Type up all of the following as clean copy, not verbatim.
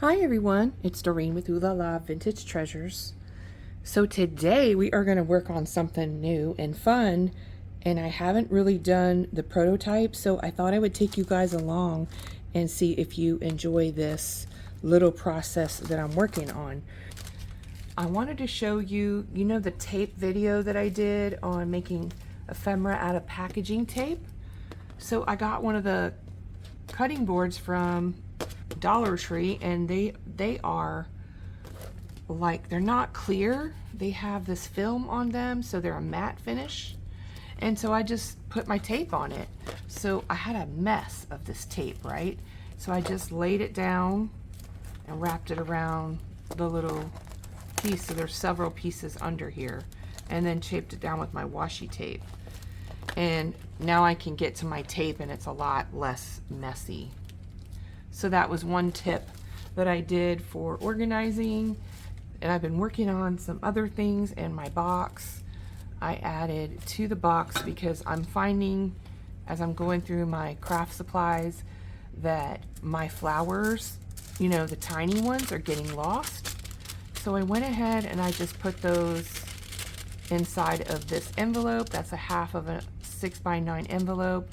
Hi everyone, it's Doreen with Oohlala Vintage Treasures. So today we are going to work on something new and fun, and I haven't really done the prototype, so I thought I would take you guys along and see if you enjoy this little process that I'm working on. I wanted to show you, the tape video that I did on making ephemera out of packaging tape? So I got one of the cutting boards from Dollar Tree, and they are like, they're not clear, they have this film on them, so they're a matte finish. And so I just put my tape on it. So I had a mess of this tape, right? So I just laid it down and wrapped it around the little piece, so there's several pieces under here, and then taped it down with my washi tape. And now I can get to my tape and it's a lot less messy. So that was one tip that I did for organizing. And I've been working on some other things in my box. I added to the box because I'm finding, as I'm going through my craft supplies, that my flowers, the tiny ones, are getting lost. So I went ahead and I just put those inside of this envelope. That's a half of a 6x9 envelope.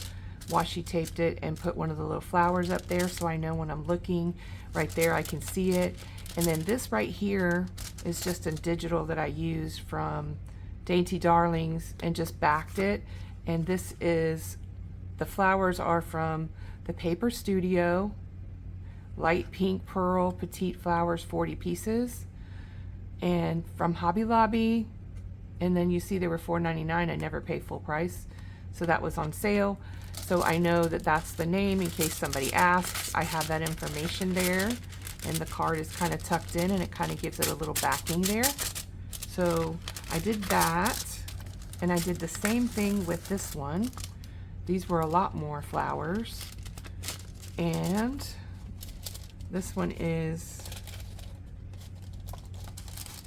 Washi taped it and put one of the little flowers up there so I know when I'm looking right there I can see it. And then this right here is just a digital that I used from Dainty Darlings and just backed it. And this is, the flowers are from the Paper Studio, light pink pearl petite flowers, 40 pieces, and from Hobby Lobby. And then you see they were $4.99. I never pay full price, so that was on sale. So I know that that's the name in case somebody asks. I have that information there, and the card is kind of tucked in and it kind of gives it a little backing there. So I did that, and I did the same thing with this one. These were a lot more flowers, and this one is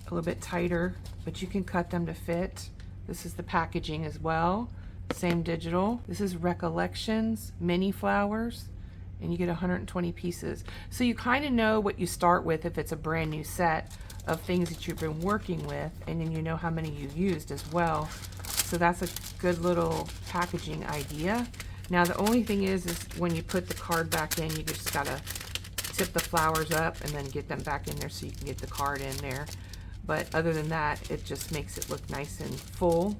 a little bit tighter, but you can cut them to fit. This is the packaging as well. Same digital. This is Recollections mini flowers, and you get 120 pieces. So you kind of know what you start with if it's a brand new set of things that you've been working with, and then you know how many you've used as well. So that's a good little packaging idea. Now the only thing is when you put the card back in, you just gotta tip the flowers up and then get them back in there so you can get the card in there. But other than that, it just makes it look nice and full,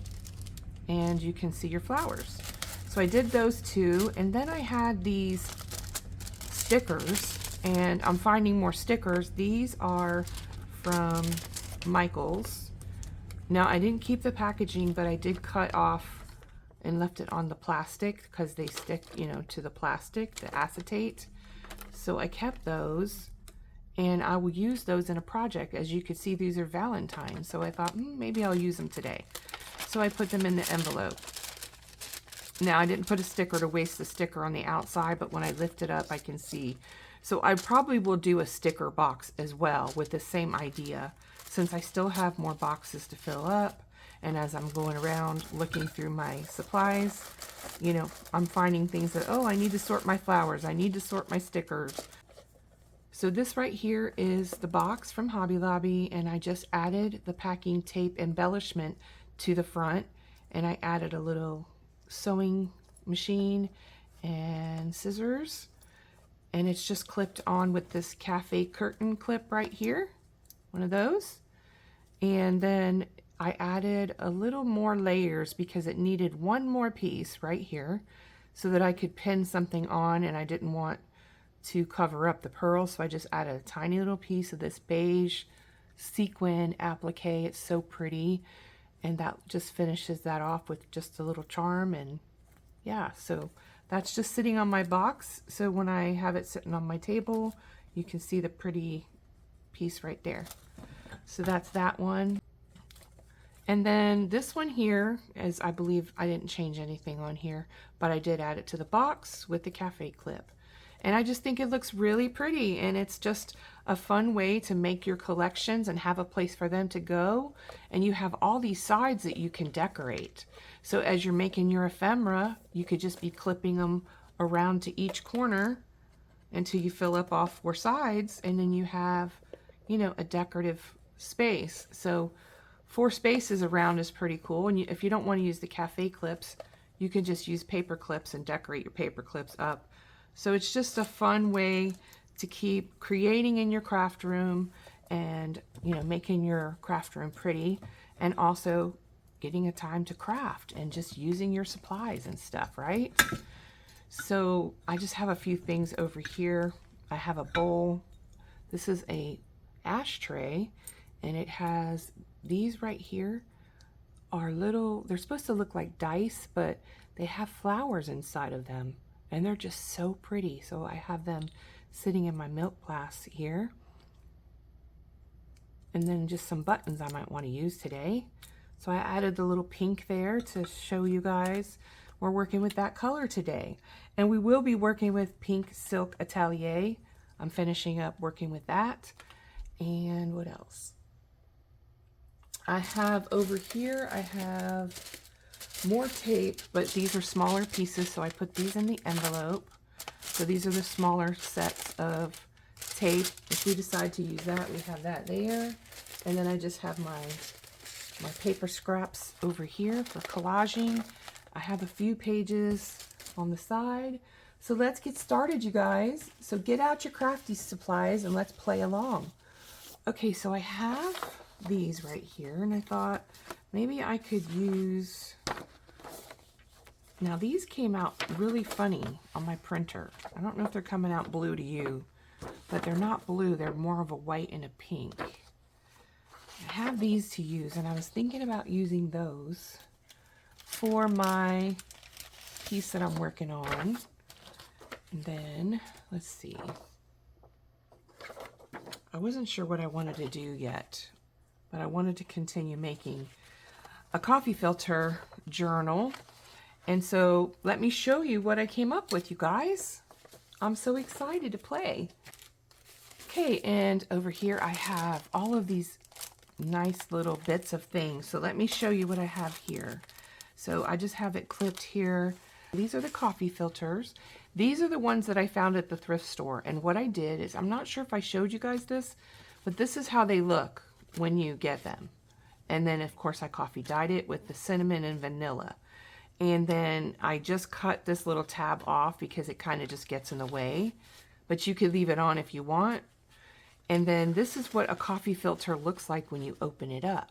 and you can see your flowers. So I did those two, and then I had these stickers, and I'm finding more stickers. These are from Michael's. Now I didn't keep the packaging, but I did cut off and left it on the plastic because they stick, to the plastic, the acetate. So I kept those, and I will use those in a project. As you can see, these are Valentine, so I thought maybe I'll use them today. So I put them in the envelope. Now I didn't put a sticker to waste the sticker on the outside, but when I lift it up I can see. So I probably will do a sticker box as well with the same idea, since I still have more boxes to fill up. And as I'm going around looking through my supplies, I'm finding things that, oh, I need to sort my flowers, I need to sort my stickers. So this right here is the box from Hobby Lobby, and I just added the packing tape embellishment to the front, and I added a little sewing machine and scissors, and it's just clipped on with this cafe curtain clip right here, one of those. And then I added a little more layers because it needed one more piece right here so that I could pin something on, and I didn't want to cover up the pearl, so I just added a tiny little piece of this beige sequin applique. It's so pretty, and that just finishes that off with just a little charm. And yeah, so that's just sitting on my box, so when I have it sitting on my table you can see the pretty piece right there. So that's that one. And then this one here is, I believe I didn't change anything on here, but I did add it to the box with the cafe clip. And I just think it looks really pretty, and it's just a fun way to make your collections and have a place for them to go. And you have all these sides that you can decorate. So as you're making your ephemera, you could just be clipping them around to each corner until you fill up all four sides, and then you have, you know, a decorative space. So 4 spaces around is pretty cool. And if you don't want to use the cafe clips, you can just use paper clips and decorate your paper clips up. So it's just a fun way to keep creating in your craft room and, you know, making your craft room pretty, and also getting a time to craft and just using your supplies and stuff, right? So I just have a few things over here. I have a bowl. This is a ashtray, and it has these right here are little, they're supposed to look like dice, but they have flowers inside of them, and they're just so pretty. So I have them sitting in my milk glass here. And then just some buttons I might want to use today. So I added the little pink there to show you guys we're working with that color today. And we will be working with pink silk Atelier. I'm finishing up working with that. And what else? I have over here, I have more tape, but these are smaller pieces, so I put these in the envelope. So these are the smaller sets of tape. If we decide to use that, we have that there. And then I just have my paper scraps over here for collaging. I have a few pages on the side. So let's get started, you guys. So get out your crafty supplies and let's play along. Okay, so I have these right here, and I thought maybe I could use, now these came out really funny on my printer. I don't know if they're coming out blue to you, but they're not blue, they're more of a white and a pink. I have these to use, and I was thinking about using those for my piece that I'm working on. And then, let's see. I wasn't sure what I wanted to do yet, but I wanted to continue making a coffee filter journal. And so let me show you what I came up with, you guys. I'm so excited to play. Okay, and over here I have all of these nice little bits of things. So let me show you what I have here. So I just have it clipped here. These are the coffee filters. These are the ones that I found at the thrift store. And what I did is, I'm not sure if I showed you guys this, but this is how they look when you get them. And then of course I coffee dyed it with the cinnamon and vanilla. And then I just cut this little tab off because it kind of just gets in the way, but you could leave it on if you want. And then this is what a coffee filter looks like when you open it up.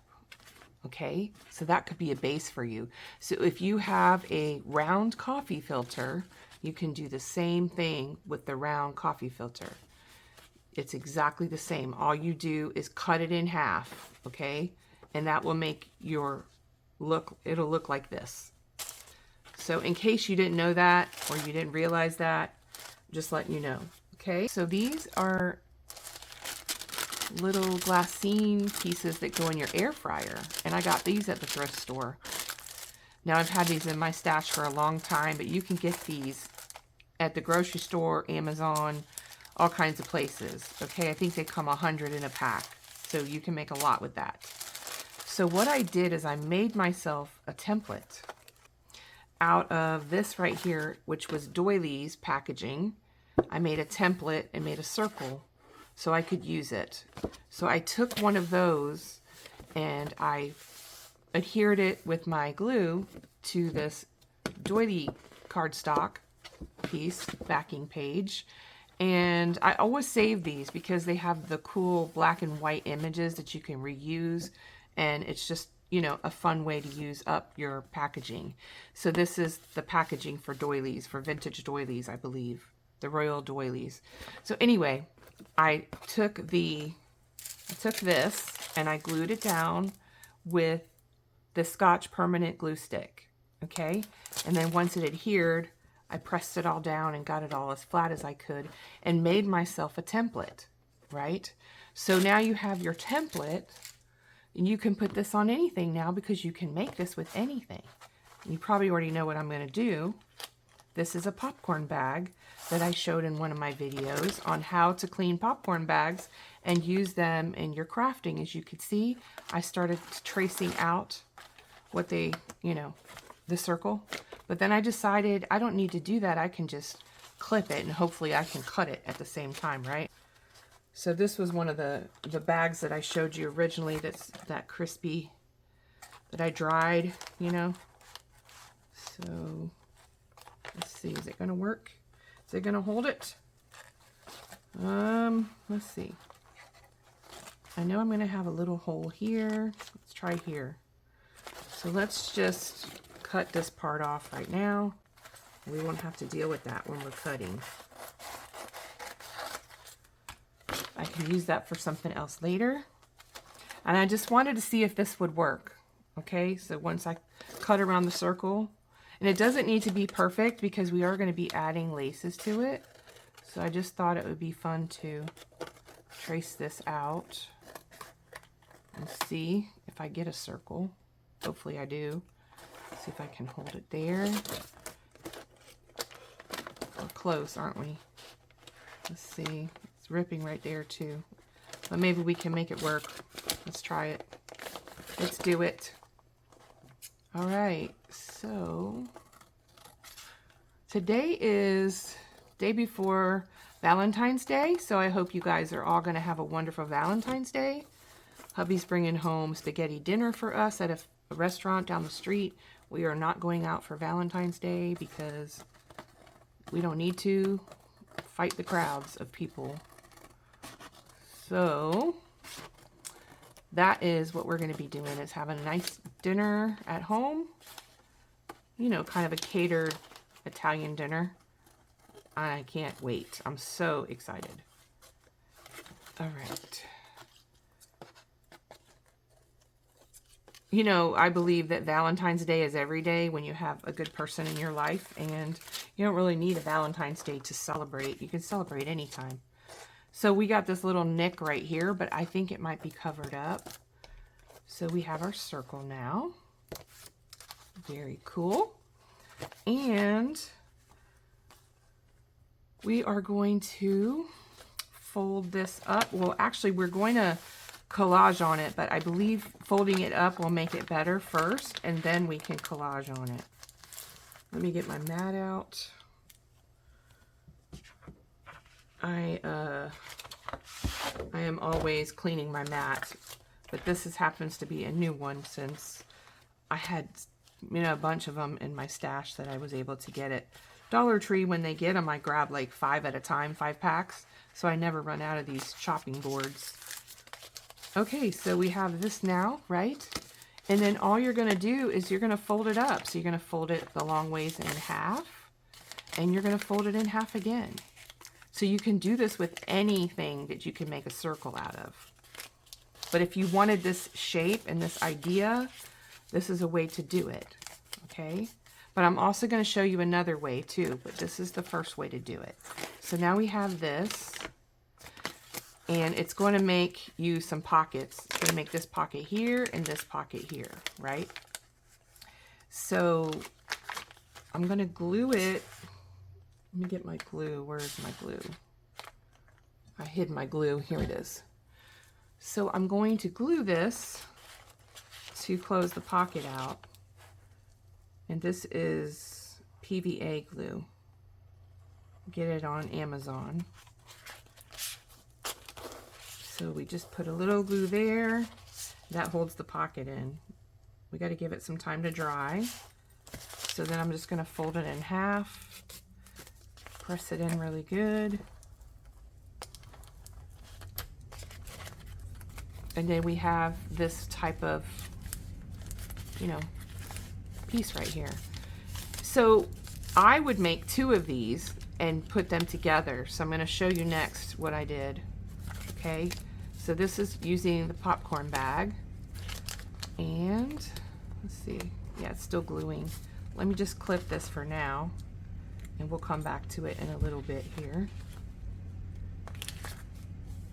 Okay, so that could be a base for you. So if you have a round coffee filter, you can do the same thing with the round coffee filter. It's exactly the same. All you do is cut it in half, okay? And that will make your look, it'll look like this. So in case you didn't know that, or you didn't realize that, just letting you know, okay? So these are little glassine pieces that go in your air fryer, and I got these at the thrift store. Now I've had these in my stash for a long time, but you can get these at the grocery store, Amazon, all kinds of places. Okay, I think they come 100 in a pack, so you can make a lot with that. So what I did is I made myself a template out of this right here, which was doilies packaging. I made a template and made a circle so I could use it. So I took one of those and I adhered it with my glue to this doily cardstock piece, backing page. And I always save these because they have the cool black and white images that you can reuse, and it's just, you know, a fun way to use up your packaging. So this is the packaging for doilies, for vintage doilies, I believe, the royal doilies. So anyway, I took this and I glued it down with the Scotch permanent glue stick, okay? And then once it adhered, I pressed it all down and got it all as flat as I could and made myself a template, right? So now you have your template, and you can put this on anything now because you can make this with anything. And you probably already know what I'm going to do. This is a popcorn bag that I showed in one of my videos on how to clean popcorn bags and use them in your crafting. As you can see, I started tracing out what the circle. But then I decided I don't need to do that. I can just clip it, and hopefully I can cut it at the same time, right? So this was one of the bags that I showed you originally, that's that crispy, that I dried, you know. So let's see, is it gonna work? Is it gonna hold it? Let's see. I know I'm gonna have a little hole here. Let's try here. So let's just cut this part off right now. We won't have to deal with that when we're cutting. I can use that for something else later. And I just wanted to see if this would work. Okay, so once I cut around the circle, and it doesn't need to be perfect because we are going to be adding laces to it. So I just thought it would be fun to trace this out and see if I get a circle. Hopefully I do. See if I can hold it there. We're close, aren't we? Let's see. It's ripping right there too. But maybe we can make it work. Let's try it. Let's do it. All right, so today is day before Valentine's Day, so I hope you guys are all going to have a wonderful Valentine's Day. Hubby's bringing home spaghetti dinner for us at a restaurant down the street. We are not going out for Valentine's Day because we don't need to fight the crowds of people. So that is what we're going to be doing, is having a nice dinner at home. You know, kind of a catered Italian dinner. I can't wait. I'm so excited. All right. You know, I believe that Valentine's Day is every day when you have a good person in your life, and you don't really need a Valentine's Day to celebrate. You can celebrate anytime. So we got this little nick right here, but I think it might be covered up. So we have our circle now. Very cool. And we are going to fold this up. Well, actually, we're going to collage on it, but I believe folding it up will make it better first, and then we can collage on it. Let me get my mat out. I am always cleaning my mat, but this happens to be a new one since I had, you know, a bunch of them in my stash that I was able to get at Dollar Tree. When they get them, I grab like 5 at a time, 5 packs, so I never run out of these chopping boards. Okay, so we have this now, right? And then all you're going to do is you're going to fold it up. So you're going to fold it the long ways in half, and you're going to fold it in half again. So you can do this with anything that you can make a circle out of. But if you wanted this shape and this idea, this is a way to do it, okay? But I'm also going to show you another way too, but this is the first way to do it. So now we have this, and it's going to make you some pockets. It's going to make this pocket here and this pocket here, right? So I'm going to glue it. Let me get my glue. Where's my glue? I hid my glue. Here it is. So I'm going to glue this to close the pocket out. And this is PVA glue. Get it on Amazon. So we just put a little glue there. That holds the pocket in. We got to give it some time to dry. So then I'm just going to fold it in half. Press it in really good. And then we have this type of, you know, piece right here. So I would make 2 of these and put them together. So I'm going to show you next what I did. Okay, so this is using the popcorn bag. And let's see. Yeah, it's still gluing. Let me just clip this for now, and we'll come back to it in a little bit here.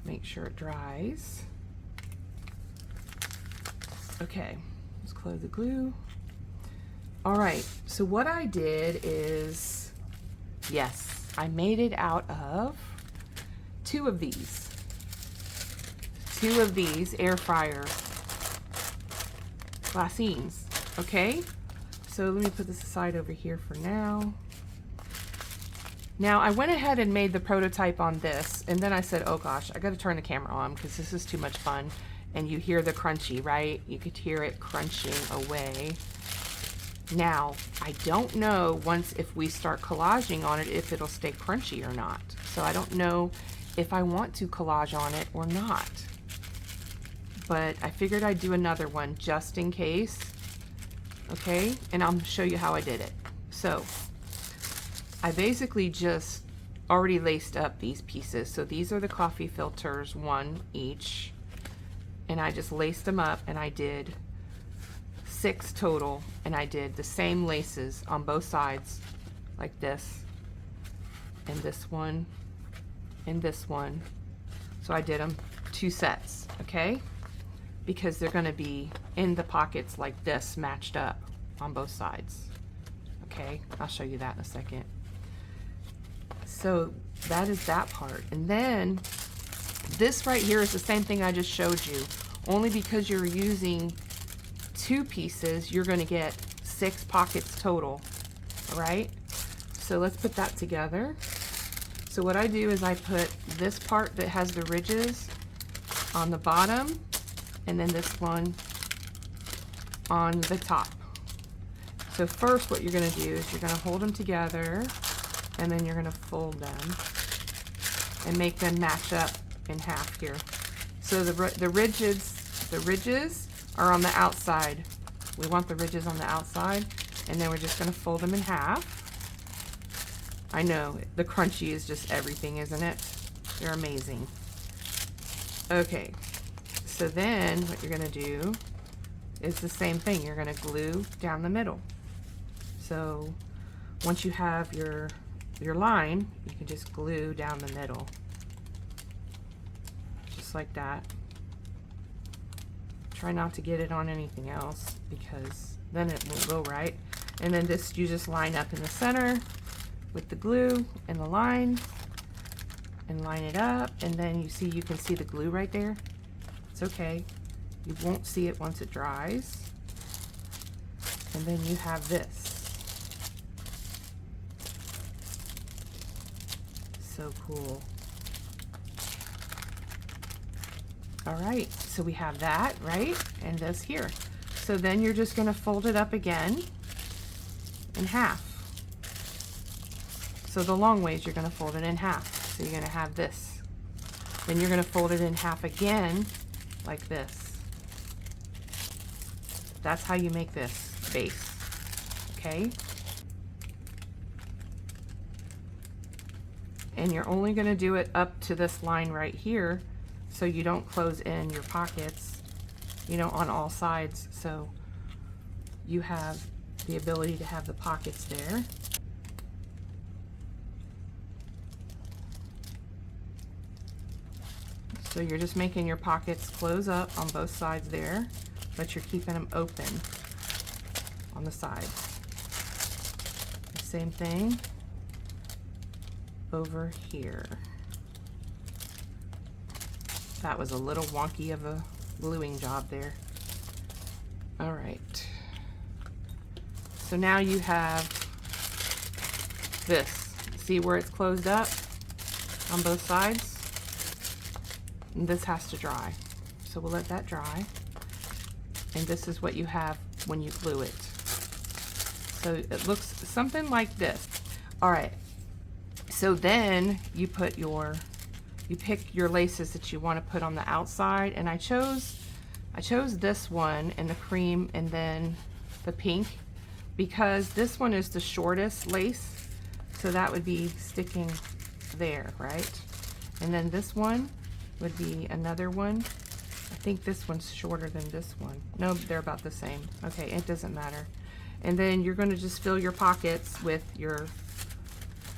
Make sure it dries. Okay, let's close the glue. All right, so what I did is, yes, I made it out of 2 of these. 2 of these air fryer glassines, okay? So let me put this aside over here for now. Now I went ahead and made the prototype on this, and then I said, oh gosh, I gotta turn the camera on because this is too much fun. And you hear the crunchy, right? You could hear it crunching away. Now, I don't know once if we start collaging on it if it'll stay crunchy or not. So I don't know if I want to collage on it or not. But I figured I'd do another one just in case. Okay, and I'll show you how I did it. So I basically just already laced up these pieces. So these are the coffee filters, one each. And I just laced them up, and I did 6 total, and I did the same laces on both sides like this, and this one, and this one. So I did them 2 sets, okay? Because they're gonna be in the pockets like this, matched up on both sides. Okay, I'll show you that in a second. So that is that part. And then this right here is the same thing I just showed you. Only because you're using 2 pieces, you're gonna get 6 pockets total, all right? So let's put that together. So what I do is I put this part that has the ridges on the bottom, and then this one on the top. So first what you're gonna do is you're gonna hold them together, and then you're gonna fold them and make them match up in half here. So the ridges are on the outside. We want the ridges on the outside, and then we're just gonna fold them in half. I know, the crunchy is just everything, isn't it? They're amazing. Okay, so then what you're gonna do is the same thing. You're gonna glue down the middle. So once you have your line, you can just glue down the middle. Just like that. Try not to get it on anything else because then it won't go right. And then you just line up in the center with the glue and the line, and line it up, and then you can see the glue right there. It's okay. You won't see it once it dries. And then you have this. So cool. All right, so we have that, right? And this here. So then you're just gonna fold it up again in half. So the long ways, you're gonna fold it in half. So you're gonna have this. Then you're gonna fold it in half again, like this. That's how you make this base, okay? And you're only gonna do it up to this line right here, so you don't close in your pockets, you know, on all sides. So you have the ability to have the pockets there. So you're just making your pockets close up on both sides there, but you're keeping them open on the side. Same thing over here. That was a little wonky of a gluing job there. All right. So now you have this. See where it's closed up on both sides? And this has to dry. So we'll let that dry. And this is what you have when you glue it. So it looks something like this. All right. So then you put you pick your laces that you want to put on the outside, and I chose this one and the cream and then the pink because this one is the shortest lace, so that would be sticking there, right? And then this one would be another one. I think this one's shorter than this one. No, they're about the same. Okay, it doesn't matter. And then you're going to just fill your pockets with your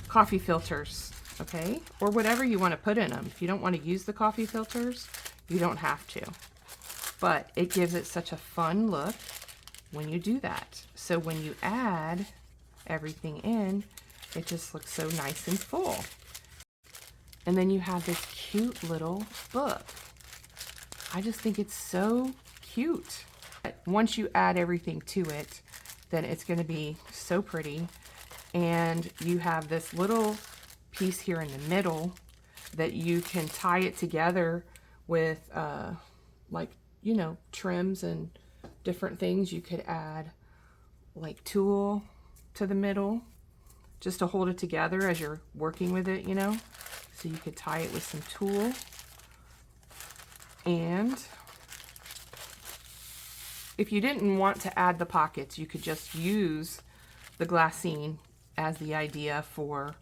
coffee filters, okay? Or whatever you want to put in them. If you don't want to use the coffee filters, you don't have to. But it gives it such a fun look when you do that. So when you add everything in, it just looks so nice and full. And then you have this cute little book. I just think it's so cute. Once you add everything to it, then it's going to be so pretty. And you have this little piece here in the middle that you can tie it together with like, you know, trims and different things. You could add like tulle to the middle just to hold it together as you're working with it, you know. So you could tie it with some tulle. And if you didn't want to add the pockets, you could just use the glassine as the idea for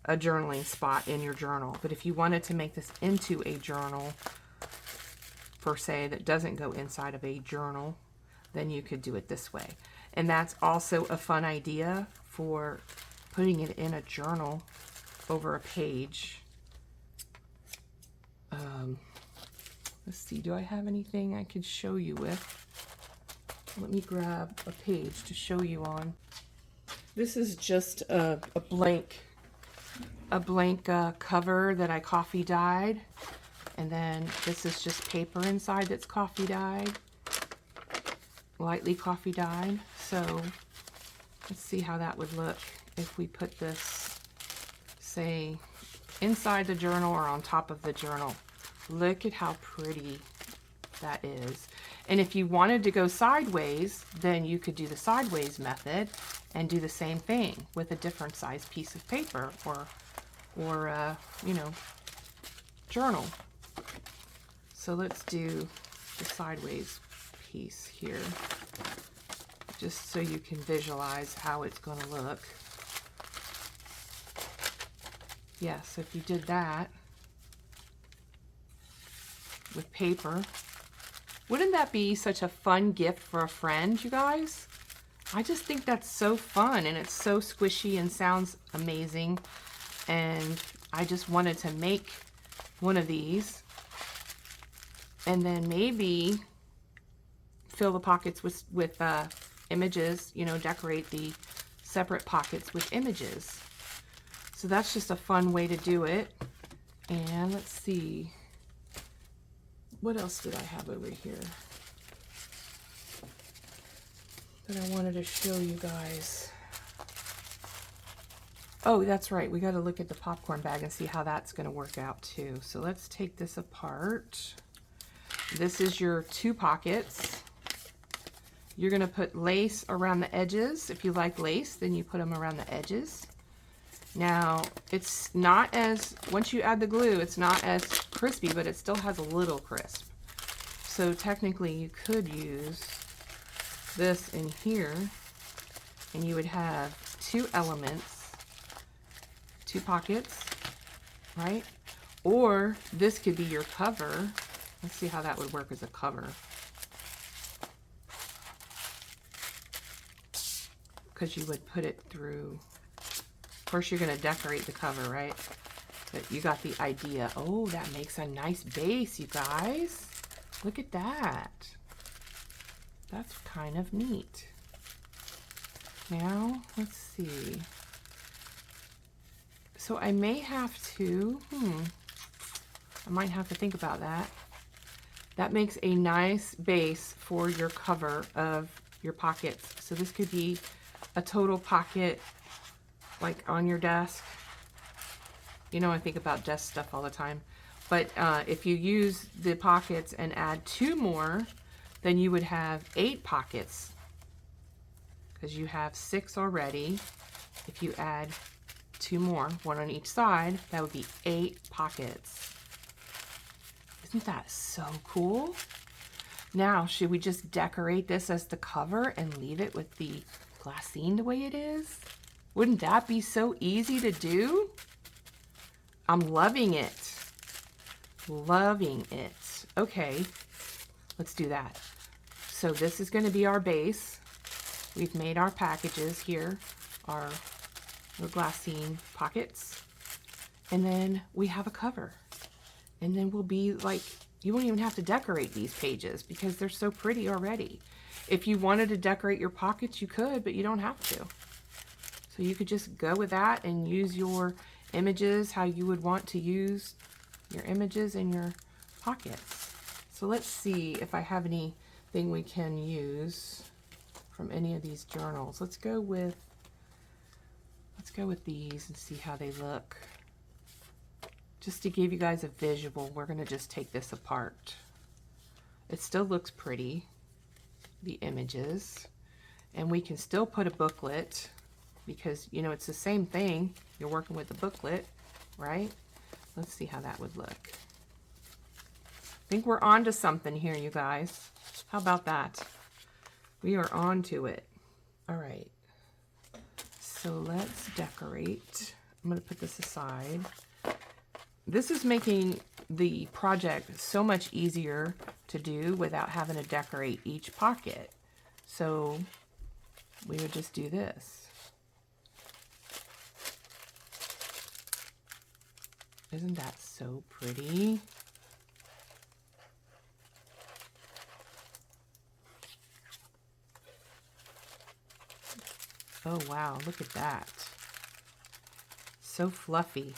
a journaling spot in your journal. But if you wanted to make this into a journal, per se, that doesn't go inside of a journal, then you could do it this way. And that's also a fun idea for putting it in a journal over a page. Let's see, do I have anything I could show you with? Let me grab a page to show you on. This is just a blank cover that I coffee dyed. And then this is just paper inside that's coffee dyed, lightly coffee dyed. So let's see how that would look if we put this, say, inside the journal or on top of the journal. Look at how pretty that is. And if you wanted to go sideways, then you could do the sideways method and do the same thing with a different size piece of paper or you know, journal. So let's do the sideways piece here, just so you can visualize how it's going to look. Yeah, so if you did that with paper, wouldn't that be such a fun gift for a friend, you guys? I just think that's so fun, and it's so squishy and sounds amazing. And I just wanted to make one of these and then maybe fill the pockets with images, you know, decorate the separate pockets with images. So that's just a fun way to do it. And let's see, what else did I have over here that I wanted to show you guys? Oh, that's right. We got to look at the popcorn bag and see how that's going to work out too. So let's take this apart. This is your 2 pockets. You're going to put lace around the edges. If you like lace, then you put them around the edges. Now, it's not as, once you add the glue, it's not as crispy, but it still has a little crisp. So technically you could use this in here and you would have 2 elements, 2 pockets, right? Or this could be your cover. Let's see how that would work as a cover. Because you would put it through, first you're going to decorate the cover, right? But you got the idea. Oh, that makes a nice base, you guys. Look at that. That's kind of neat. Now, let's see. So I may have to, I might have to think about that. That makes a nice base for your cover of your pockets. So this could be a total pocket, like on your desk. You know, I think about desk stuff all the time. But if you use the pockets and add 2 more, then you would have 8 pockets. Because you have 6 already. If you add 2 more, 1 on each side, that would be 8 pockets. Isn't that so cool? Now, should we just decorate this as the cover and leave it with the glassine the way it is? Wouldn't that be so easy to do? I'm loving it. Loving it. Okay, let's do that. So this is going to be our base. We've made our packages here, our glassine pockets. And then we have a cover. And then we'll be like, you won't even have to decorate these pages because they're so pretty already. If you wanted to decorate your pockets, you could, but you don't have to. So you could just go with that and use your images how you would want to use your images in your pockets. So let's see if I have anything we can use from any of these journals. Let's go with these and see how they look. just to give you guys a visual, we're going to just take this apart. It still looks pretty, the images, and we can still put a booklet because, you know, it's the same thing. You're working with a booklet, right? Let's see how that would look. I think we're on to something here, you guys. How about that? We are on to it. All right. So let's decorate. I'm going to put this aside. This is making the project so much easier to do without having to decorate each pocket. So we would just do this. Isn't that so pretty? Oh wow, look at that. So fluffy.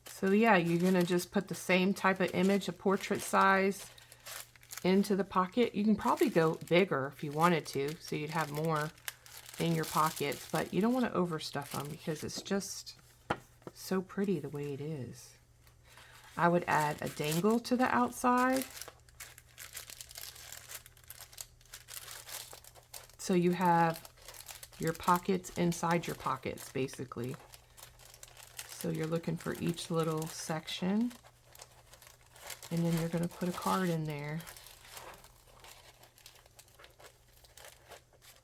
So yeah, you're gonna just put the same type of image, a portrait size, into the pocket. You can probably go bigger if you wanted to, so you'd have more in your pockets, but you don't want to overstuff them because it's just so pretty the way it is. I would add a dangle to the outside. So you have your pockets inside your pockets, basically. So you're looking for each little section, and then you're going to put a card in there.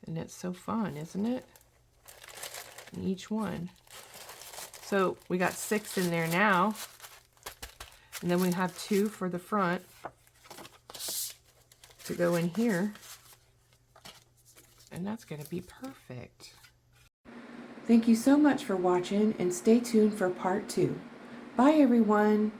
And it's so fun, isn't it? In each one. So we got 6 in there now, and then we have 2 for the front to go in here, and that's going to be perfect. Thank you so much for watching, and stay tuned for part 2. Bye everyone.